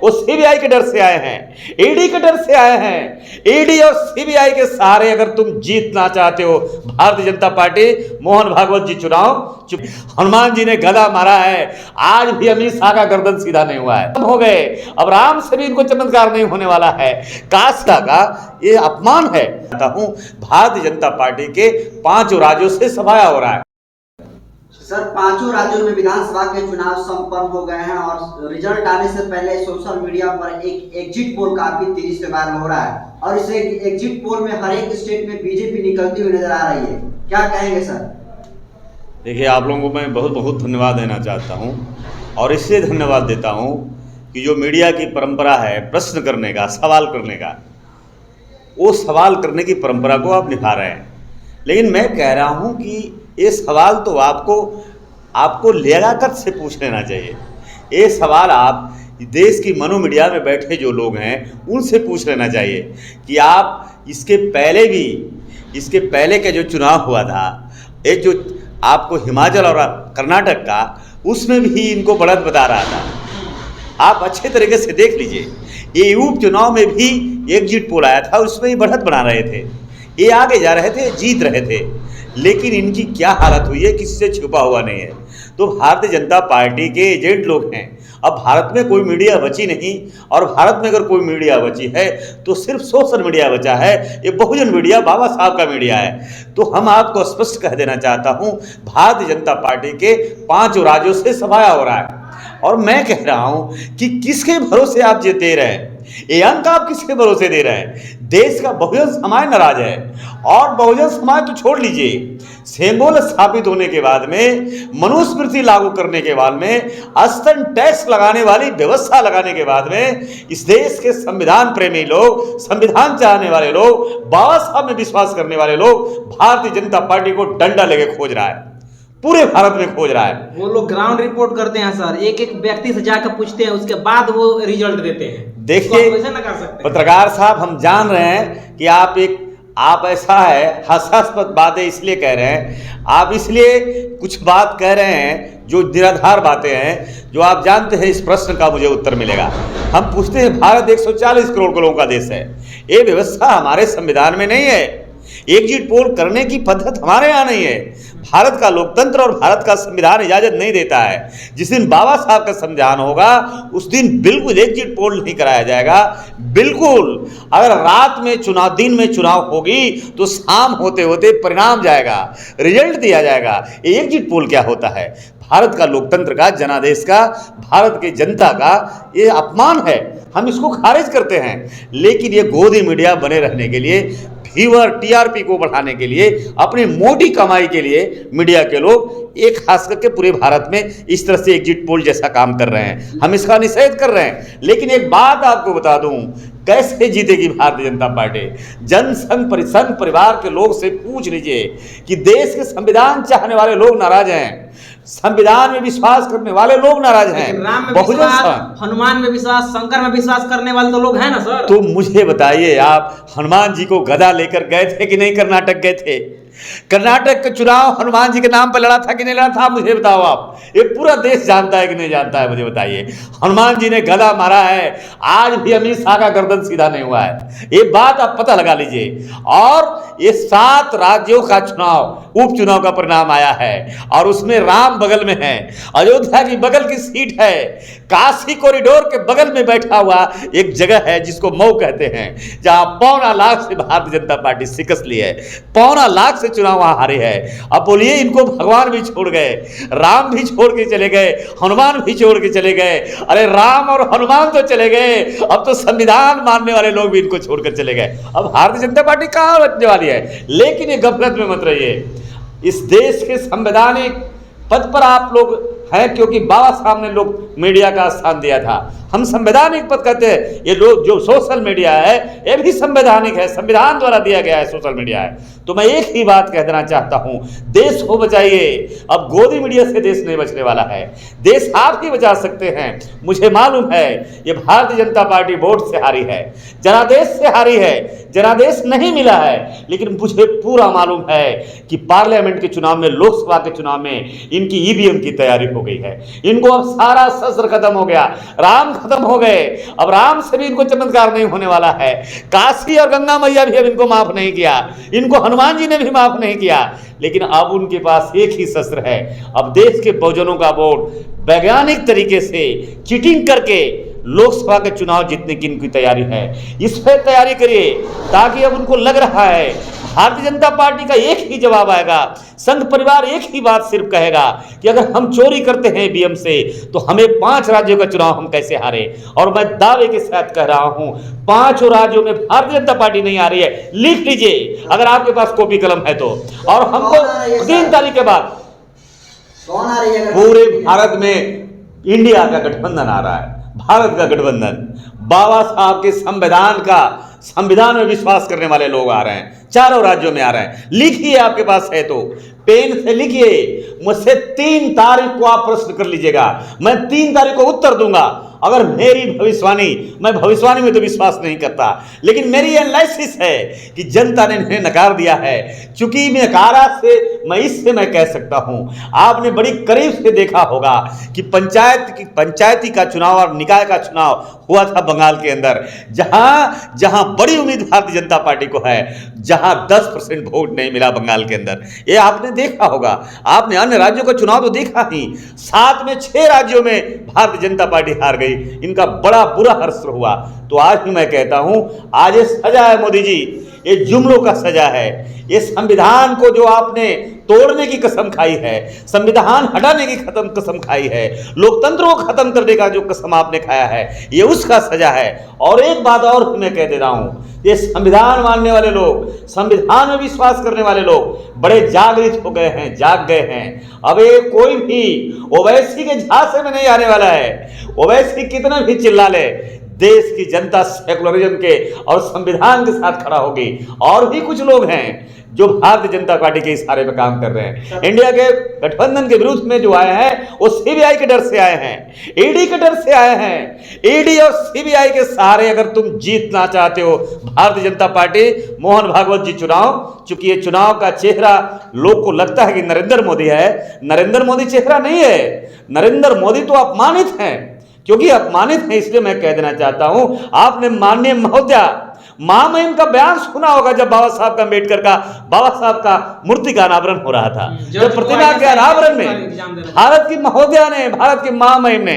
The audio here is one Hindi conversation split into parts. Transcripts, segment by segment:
वो सीबीआई के डर से आए हैं, ईडी के डर से आए हैं। ईडी और सीबीआई के सहारे अगर तुम जीतना चाहते हो भारतीय जनता पार्टी, मोहन भागवत जी चुनाव हनुमान जी ने गदा मारा है, आज भी अमित शाह का गर्दन सीधा नहीं हुआ है। हो गए, अब राम से भी इनको चमत्कार नहीं होने वाला है। काष्ठा का ये अपमान है। भारतीय जनता पार्टी के 5 राज्यों से सफाया हो रहा है। सर, 5 राज्यों में विधानसभा के चुनाव संपन्न हो गए हैं और रिजल्ट आने से पहले सोशल मीडिया पर एक एग्जिट पोल काफी तेजी से वायरल हो रहा है और इस एग्जिट पोल में हर एक स्टेट में बीजेपी निकलती हुई नजर आ रही है, क्या कहेंगे सर? देखिए, आप लोगों को मैं बहुत बहुत धन्यवाद देना चाहता हूं और इसलिए धन्यवाद देता हूं कि जो मीडिया की परंपरा है प्रश्न करने का, सवाल करने का, वो सवाल करने की परंपरा को आप निभा रहे हैं। लेकिन मैं कह रहा हूं कि ये सवाल तो आपको लगाकर से पूछ लेना चाहिए। ये सवाल आप देश की मनो मीडिया में बैठे जो लोग हैं उनसे पूछ लेना चाहिए कि आप इसके पहले का जो चुनाव हुआ था, ये जो आपको हिमाचल और कर्नाटक का, उसमें भी इनको बढ़त बता रहा था। आप अच्छे तरीके से देख लीजिए, ये उपचुनाव में भी एग्जिट पोल आया था, उसमें ही बढ़त बना रहे थे, ये आगे जा रहे थे, जीत रहे थे। लेकिन इनकी क्या हालत हुई है किसी से छुपा हुआ नहीं है। तो भारतीय जनता पार्टी के एजेंट लोग हैं। अब भारत में कोई मीडिया बची नहीं, और भारत में अगर कोई मीडिया बची है तो सिर्फ सोशल मीडिया बचा है। ये बहुजन मीडिया बाबा साहब का मीडिया है। तो हम आपको स्पष्ट कह देना चाहता हूँ, भारतीय जनता पार्टी के 5 राज्यों से सफाया हो रहा है। और मैं कह रहा हूँ कि किसके भरोसे आप जीते रहे हैं, ये अंक आप किसके भरोसे दे रहे हैं? देश का बहुजन समाज नाराज है, और बहुजन समाज तो छोड़ लीजिए, सेंगोल स्थापित होने के बाद में, मनुस्मृति लागू करने के बाद में, स्तन टैक्स लगाने वाली व्यवस्था लगाने के बाद में, इस देश के संविधान प्रेमी लोग, संविधान चाहने वाले लोग, बाबा साहब में विश्वास करने वाले लोग भारतीय जनता पार्टी को डंडा लेके खोज रहा है, पूरे भारत में खोज रहा है। वो लोग ग्राउंड रिपोर्ट करते हैं सर, एक एक व्यक्ति से जाकर पूछते हैं, उसके बाद वो रिजल्ट देते हैं। देखिए तो पत्रकार साहब, हम जान रहे हैं कि आप ऐसा है हास्यास्पद बातें इसलिए कह रहे हैं, आप इसलिए कुछ बात कह रहे हैं जो निराधार बातें हैं, जो आप जानते हैं इस प्रश्न का मुझे उत्तर मिलेगा। हम पूछते हैं, भारत 140 करोड़ लोगों का देश है, ये व्यवस्था हमारे संविधान में नहीं है, एग्जिट पोल करने की पद्धत हमारे यहाँ नहीं है। भारत का लोकतंत्र और भारत का संविधान इजाजत नहीं देता है। जिस दिन बाबा साहब का संविधान होगा उस दिन बिल्कुल एग्जिट पोल नहीं कराया जाएगा। बिल्कुल, अगर रात में चुनाव, दिन में चुनाव होगी तो शाम होते होते परिणाम जाएगा, रिजल्ट दिया जाएगा। ये एग्जिट पोल क्या होता है? भारत का लोकतंत्र का, जनादेश का, भारत की जनता का ये अपमान है। हम इसको खारिज करते हैं। लेकिन ये गोदी मीडिया बने रहने के लिए, व्यूअर टीआरपी को बढ़ाने के लिए, अपनी मोटी कमाई के लिए मीडिया के लोग एक खास करके पूरे भारत में इस तरह से एग्जिट पोल जैसा काम कर रहे हैं। हम इसका निषेध कर रहे हैं। लेकिन एक बात आपको बता दूं, कैसे जीतेगी भारतीय जनता पार्टी? जनसंघ परिवार के लोग से पूछ लीजिए कि देश के संविधान चाहने वाले लोग नाराज हैं, संविधान में विश्वास करने वाले लोग नाराज हैं, हनुमान में विश्वास, शंकर में विश्वास करने वाले तो लोग हैं ना सर। तो मुझे बताइए, आप हनुमान जी को गदा लेकर गए थे कि नहीं? कर्नाटक गए थे? कर्नाटक का चुनाव हनुमान जी के नाम पर लड़ा था कि नहीं लड़ा था? मुझे बताओ आप। ये पूरा देश जानता है कि नहीं जानता है? मुझे बताइए। हनुमान जी ने गदा मारा है, आज भी अमित शाह का गर्दन सीधा नहीं हुआ है। ये बात आप पता लगा लीजिए। और ये 7 राज्यों का चुनाव, उपचुनाव का परिणाम आया है, और उसमें राम बगल में है, अयोध्या की बगल की सीट है, काशी कॉरिडोर के बगल में बैठा हुआ एक जगह है जिसको मऊ कहते हैं, जहां 1.25 लाख से भारतीय जनता पार्टी शिकस्त ली है, 1.25 लाख से चुनाव वहां हारे है। अब बोलिए, इनको भगवान भी छोड़ गए, राम भी छोड़ के चले गए, हनुमान भी छोड़ के चले गए। अरे राम और हनुमान तो चले गए, अब तो संविधान मानने वाले लोग भी इनको छोड़कर चले गए। अब भारतीय जनता पार्टी कहां बचने वाली है? लेकिन ये गफलत में मत रहिए। इस देश के संवैधानिक पद पर आप लोग हैं, क्योंकि बाबा साहब ने लोग मीडिया का स्थान दिया था। हम संवैधानिक पद कहते हैं। ये लोग जो सोशल मीडिया है ये भी संवैधानिक है, संविधान द्वारा दिया गया है, सोशल मीडिया है। तो मैं एक ही बात कह देना चाहता हूं, देश को बचाइए। अब गोदी मीडिया से देश नहीं बचने वाला है, देश आप ही बचा सकते हैं। मुझे मालूम है ये भारतीय जनता पार्टी वोट से हारी है, जनादेश से हारी है, जनादेश नहीं मिला है। लेकिन मुझे पूरा मालूम है कि पार्लियामेंट के चुनाव में, लोकसभा के चुनाव में इनकी ईवीएम की तैयारी होगी। हो गई है। इनको अब सारा शस्त्र खत्म हो गया, राम खत्म हो गए, अब राम से भी इनको चमत्कार नहीं होने वाला है। काशी और गंगा मैया भी अब इनको माफ नहीं किया, इनको हनुमान जी ने भी माफ नहीं किया, लेकिन अब उनके पास एक ही शस्त्र है। अब देश के बहुजनों का वोट वैज्ञानिक तरीके से चीटिंग करके लोकसभा के चुनाव जीतने की इनकी तैयारी है। इस पर तैयारी करिए, ताकि अब उनको लग रहा है भारतीय जनता पार्टी का एक ही जवाब आएगा। संघ परिवार एक ही बात सिर्फ कहेगा कि अगर हम चोरी करते हैं ईवीएम से तो हमें 5 राज्यों का चुनाव हम कैसे हारे। और मैं दावे के साथ कह रहा हूं 5 राज्यों में भारतीय जनता पार्टी नहीं आ रही है। लिख लीजिए अगर आपके पास कॉपी कलम है तो। और हमको 3 तारीख के बाद कौन आ रही है? पूरे भारत में इंडिया का गठबंधन आ रहा है, भारत का गठबंधन। बाबा साहब के संविधान में विश्वास करने वाले लोग आ रहे हैं, चारों राज्यों में आ रहे हैं। लिखिए, आपके पास है तो पेन से लिखिए। मुझसे 3 तारीख को आप प्रश्न कर लीजिएगा, मैं 3 तारीख को उत्तर दूंगा। अगर मेरी भविष्यवाणी, मैं भविष्यवाणी में तो विश्वास नहीं करता, लेकिन मेरी एनालिसिस है कि जनता ने इन्हें नकार दिया है। चूंकि नकारा से मैं इससे मैं कह सकता हूं, आपने बड़ी करीब से देखा होगा कि पंचायती का चुनाव और निकाय का चुनाव हुआ था बंगाल के अंदर, जहां बड़ी उम्मीद भारतीय जनता पार्टी को है, जहां 10% वोट नहीं मिला बंगाल के अंदर। ये आपने देखा होगा। आपने अन्य राज्यों का चुनाव तो देखा ही, 7 में 6 राज्यों में भारतीय जनता पार्टी हार गई। इनका बड़ा बुरा हर्ष हुआ। तो आज भी मैं कहता हूं, आज ये सजा है मोदी जी, ये जुमलों का सजा है। ये संविधान को जो आपने तोड़ने की कसम खाई है, संविधान हटाने की कसम खाई है, लोकतंत्र को खत्म करने का जो कसम आपने खाया है, ये उसका सजा है। और एक बात और मैं कह दे रहा हूं, ये संविधान मानने वाले लोग, संविधान में विश्वास करने वाले लोग बड़े जागृत हो गए हैं, जाग गए हैं। अब ये कोई भी ओवैसी के झांसे में नहीं आने वाला है। ओवैसी कितना भी चिल्ला ले, देश की जनता सेकुलरिज्म के और संविधान के साथ खड़ा होगी। और भी कुछ लोग हैं जो भारतीय जनता पार्टी के इशारे पर काम कर रहे हैं। इंडिया के गठबंधन के विरुद्ध में जो आए हैं वो सीबीआई के डर से आए हैं, ईडी के डर से आए हैं। ईडी और सीबीआई के सहारे अगर तुम जीतना चाहते हो भारतीय जनता पार्टी, मोहन भागवत जी चुनाव, चूंकि ये चुनाव का चेहरा लोग को लगता है कि नरेंद्र मोदी है, नरेंद्र मोदी चेहरा नहीं है। नरेंद्र मोदी तो अपमानित हैं, क्योंकि अपमानित है इसलिए मैं कह देना चाहता हूं। आपने माननीय महोदया महामहिम का बयान सुना होगा, जब बाबा साहब का मूर्ति का अनावरण हो रहा था, जब प्रतिमा के अनावरण में भारत की महोदया ने, भारत की महामहिम ने,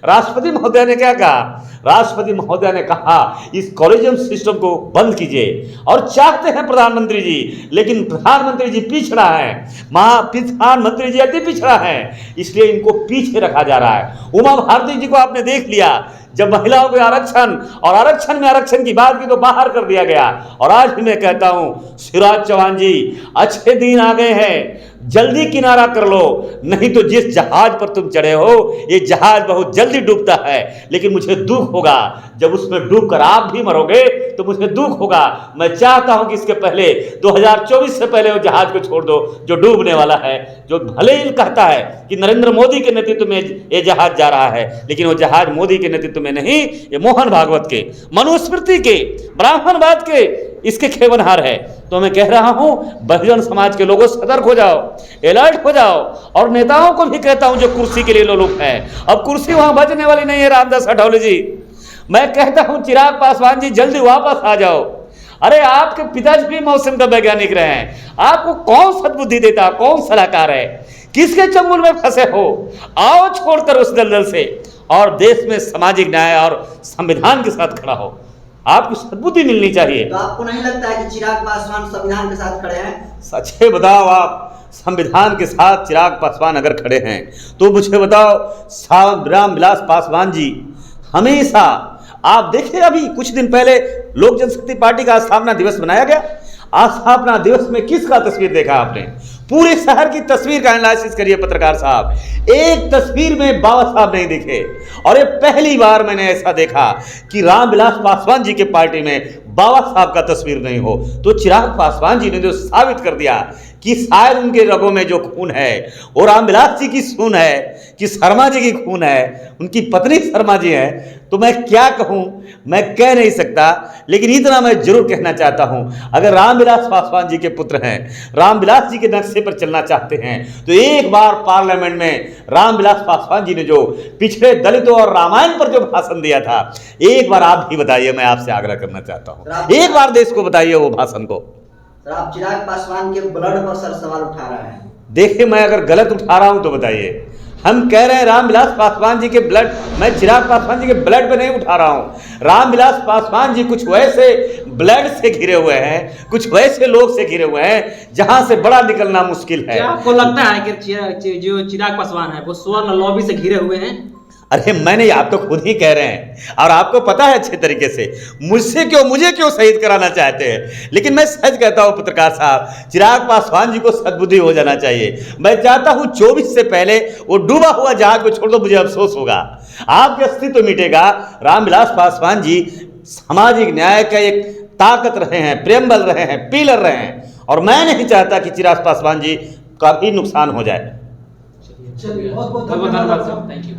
राष्ट्रपति महोदया ने क्या कहा? राष्ट्रपति महोदया ने कहा इस कॉलेजियम सिस्टम को बंद कीजिए। और चाहते हैं प्रधानमंत्री जी, लेकिन प्रधानमंत्री जी पिछड़ा है, प्रधानमंत्री जी अति पिछड़ा है, इसलिए इनको पीछे रखा जा रहा है। उमा भारती जी को आपने देख लिया, जब महिलाओं के आरक्षण और आरक्षण में आरक्षण की बात की तो बाहर कर दिया गया। और आज भी मैं कहता हूं शिवराज चौहान जी, अच्छे दिन आ गए हैं, जल्दी किनारा कर लो, नहीं तो जिस जहाज पर तुम चढ़े हो ये जहाज बहुत जल्दी डूबता है। लेकिन मुझे दुख होगा जब उसमें डूबकर आप भी मरोगे, तो मुझे दुख होगा। मैं चाहता हूं कि इसके पहले 2024 से पहले वो जहाज को छोड़ दो जो डूबने वाला है, जो भले ही कहता है कि नरेंद्र मोदी के नेतृत्व में ये जहाज जा रहा है, लेकिन वो जहाज मोदी के नेतृत्व में नहीं, ये मोहन भागवत के, मनुस्मृति के, ब्राह्मणवाद के इसके खेवनहार है। तो मैं कह रहा हूं बहुजन समाज के लोगों सतर्क हो जाओ, अलर्ट हो जाओ। और नेताओं को भी कहता हूं जो कुर्सी के लिए लोलुप है, अब कुर्सी वहां बचने वाली नहीं है। रामदास अठावले जी, मैं कहता हूं चिराग पासवान जी जल्दी वापस आ जाओ। अरे आपके पिताजी भी मौसम का वैज्ञानिक रहे हैं, आपको कौन सद्बुद्धि देता, कौन सलाहकार है, किसके चंगुल में फंसे हो? आओ छोड़कर उस दलदल से और देश में सामाजिक न्याय और संविधान के साथ खड़ा हो। आपको सद्बुद्धि मिलनी चाहिए। तो आपको नहीं लगता है कि चिराग पासवान संविधान के साथ खड़े हैं? सच है, बताओ आप संविधान के साथ चिराग पासवान अगर खड़े हैं तो मुझे बताओ रामविलास पासवान जी हमेशा, आप देखिए अभी कुछ दिन पहले लोक जनशक्ति पार्टी का स्थापना दिवस मनाया गया। स्थापना दिवस में किसका तस्वीर देखा आपने? पूरे शहर की तस्वीर का एनालिसिस करिए पत्रकार साहब, एक तस्वीर में बाबा साहब नहीं दिखे। और ये पहली बार मैंने ऐसा देखा कि रामविलास पासवान जी के पार्टी में बाबा साहब का तस्वीर नहीं हो। तो चिराग पासवान जी ने जो साबित कर दिया कि शायद उनके रगों में जो खून है वो रामविलास जी की खून है कि शर्मा जी की खून है, उनकी पत्नी शर्मा जी है। तो मैं क्या कहूँ, मैं कह नहीं सकता, लेकिन इतना मैं जरूर कहना चाहता हूँ, अगर रामविलास पासवान जी के पुत्र हैं, रामविलास जी के नक्शे पर चलना चाहते हैं, तो एक बार पार्लियामेंट में रामविलास पासवान जी ने जो पिछड़े दलितों और रामायण पर जो भाषण दिया था, एक बार आप भी बताइए, मैं आपसे आग्रह करना चाहता हूँ, एक बार देश को बताइए वो भाषण को। सर आप चिराग पासवान के ब्लड पर सर सवाल उठा रहे हैं। देखिए, मैं अगर गलत उठा रहा हूं तो बताइए। हम कह रहे हैं रामविलास पासवान जी के ब्लड, मैं चिराग पासवान जी के ब्लड पे नहीं उठा रहा हूं। रामविलास पासवान जी कुछ वैसे ब्लड से घिरे हुए हैं, कुछ वैसे लोग से घिरे हुए हैं जहां से बड़ा निकलना मुश्किल है। क्या आपको लगता है कि जो चिराग पासवान है वो स्वर्ण लॉबी से घिरे हुए हैं? अरे मैंने, आप तो खुद ही कह रहे हैं और आपको पता है अच्छे तरीके से, मुझे क्यों शहीद कराना चाहते हैं। लेकिन मैं सच कहता हूं पत्रकार साहब, चिराग पासवान जी को सद्बुद्धि हो जाना चाहिए। मैं चाहता हूं 24 से पहले वो डूबा हुआ जहाज को छोड़ दो, मुझे अफसोस होगा, आपके अस्तित्व मिटेगा। रामविलास पासवान जी सामाजिक न्याय का एक ताकत रहे हैं, प्रेमबल रहे हैं, पिलर रहे हैं, और मैं नहीं चाहता कि चिराग पासवान जी का भी नुकसान हो जाए। बहुत बहुत धन्यवाद सर, थैंक यू।